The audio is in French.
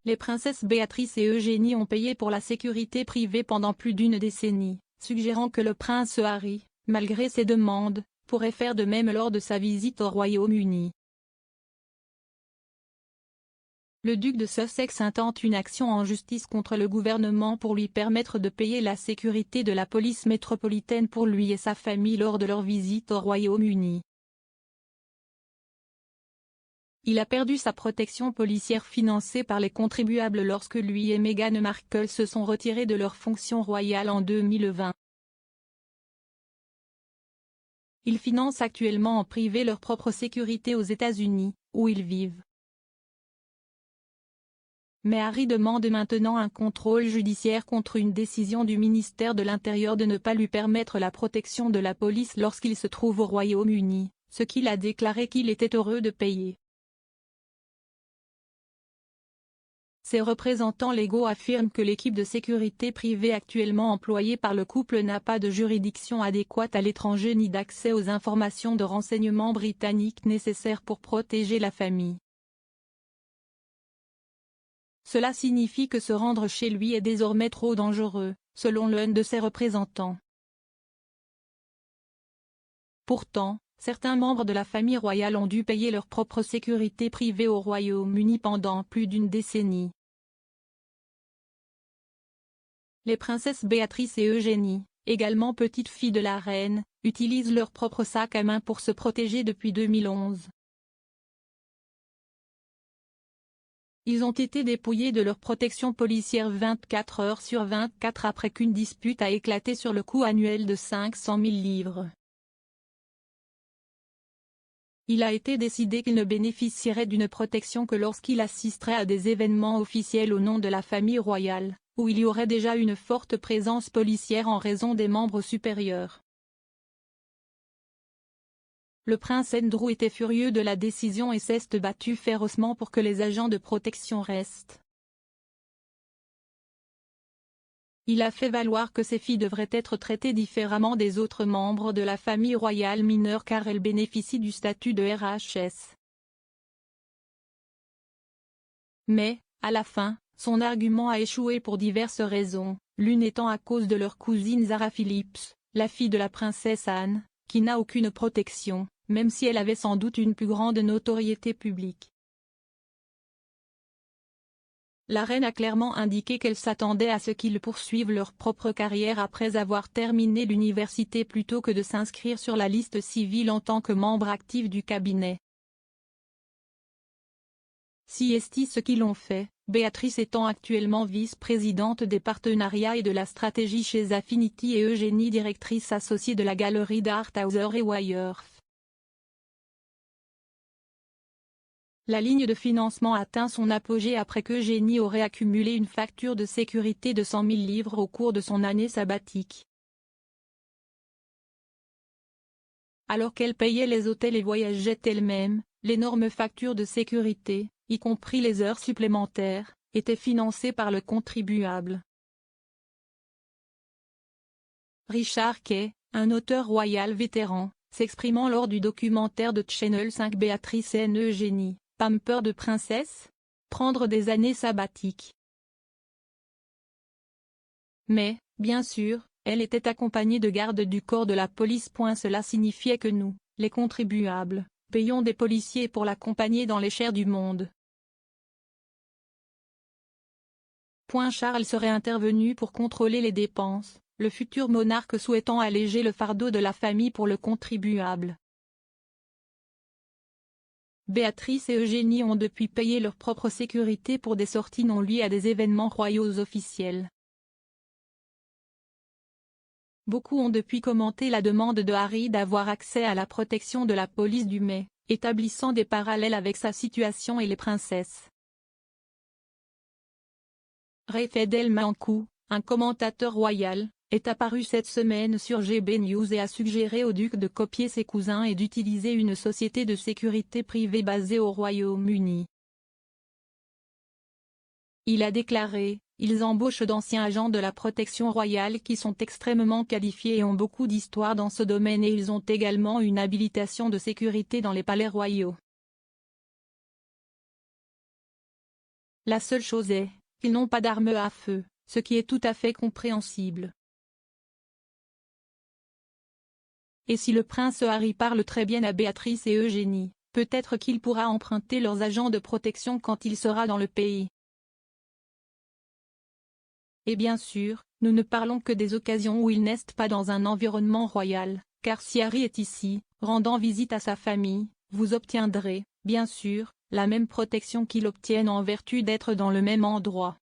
Les princesses Béatrice et Eugénie ont payé pour la sécurité privée pendant plus d'une décennie, suggérant que le prince Harry, malgré ses demandes, pourrait faire de même lors de sa visite au Royaume-Uni. Le duc de Sussex intente une action en justice contre le gouvernement pour lui permettre de payer la sécurité de la police métropolitaine pour lui et sa famille lors de leur visite au Royaume-Uni. Il a perdu sa protection policière financée par les contribuables lorsque lui et Meghan Markle se sont retirés de leurs fonctions royales en 2020. Ils financent actuellement en privé leur propre sécurité aux États-Unis, où ils vivent. Mais Harry demande maintenant un contrôle judiciaire contre une décision du ministère de l'Intérieur de ne pas lui permettre la protection de la police lorsqu'il se trouve au Royaume-Uni, ce qu'il a déclaré qu'il était heureux de payer. Ses représentants légaux affirment que l'équipe de sécurité privée actuellement employée par le couple n'a pas de juridiction adéquate à l'étranger ni d'accès aux informations de renseignement britanniques nécessaires pour protéger la famille. Cela signifie que se rendre chez lui est désormais trop dangereux, selon l'un de ses représentants. Pourtant, certains membres de la famille royale ont dû payer leur propre sécurité privée au Royaume-Uni pendant plus d'une décennie. Les princesses Béatrice et Eugénie, également petites filles de la reine, utilisent leur propre sac à main pour se protéger depuis 2011. Ils ont été dépouillés de leur protection policière 24 heures sur 24 après qu'une dispute a éclaté sur le coût annuel de 500 000 livres. Il a été décidé qu'il ne bénéficierait d'une protection que lorsqu'il assisterait à des événements officiels au nom de la famille royale, où il y aurait déjà une forte présence policière en raison des membres supérieurs. Le prince Andrew était furieux de la décision et s'est battu férocement pour que les agents de protection restent. Il a fait valoir que ces filles devraient être traitées différemment des autres membres de la famille royale mineure car elles bénéficient du statut de RHS. Mais, à la fin, son argument a échoué pour diverses raisons, l'une étant à cause de leur cousine Zara Phillips, la fille de la princesse Anne, qui n'a aucune protection, même si elle avait sans doute une plus grande notoriété publique. La reine a clairement indiqué qu'elle s'attendait à ce qu'ils poursuivent leur propre carrière après avoir terminé l'université plutôt que de s'inscrire sur la liste civile en tant que membre actif du cabinet. Si est ce qu'ils l'ont fait, Béatrice étant actuellement vice-présidente des partenariats et de la stratégie chez Affinity et Eugénie directrice associée de la galerie d'art Hauser et Wyeth. La ligne de financement atteint son apogée après qu'Eugénie aurait accumulé une facture de sécurité de 100 000 livres au cours de son année sabbatique. Alors qu'elle payait les hôtels et voyageait elle-même, l'énorme facture de sécurité, y compris les heures supplémentaires, était financée par le contribuable. Richard Kay, un auteur royal vétéran, s'exprimant lors du documentaire de Channel 5 Béatrice et Eugénie, Pamper de princesse? Prendre des années sabbatiques. Mais, bien sûr, elle était accompagnée de gardes du corps de la police. Cela signifiait que nous, les contribuables, payons des policiers pour l'accompagner dans les chairs du monde. Charles serait intervenu pour contrôler les dépenses, le futur monarque souhaitant alléger le fardeau de la famille pour le contribuable. Béatrice et Eugénie ont depuis payé leur propre sécurité pour des sorties non liées à des événements royaux officiels. Beaucoup ont depuis commenté la demande de Harry d'avoir accès à la protection de la police du Mai, établissant des parallèles avec sa situation et les princesses. Raphaël Mankou, un commentateur royal, est apparu cette semaine sur GB News et a suggéré au duc de copier ses cousins et d'utiliser une société de sécurité privée basée au Royaume-Uni. Il a déclaré, « Ils embauchent d'anciens agents de la protection royale qui sont extrêmement qualifiés et ont beaucoup d'histoire dans ce domaine et ils ont également une habilitation de sécurité dans les palais royaux. La seule chose est, qu'ils n'ont pas d'armes à feu, ce qui est tout à fait compréhensible. Et si le prince Harry parle très bien à Béatrice et Eugénie, peut-être qu'il pourra emprunter leurs agents de protection quand il sera dans le pays. Et bien sûr, nous ne parlons que des occasions où il n'est pas dans un environnement royal, car si Harry est ici, rendant visite à sa famille, vous obtiendrez, bien sûr, la même protection qu'il obtienne en vertu d'être dans le même endroit.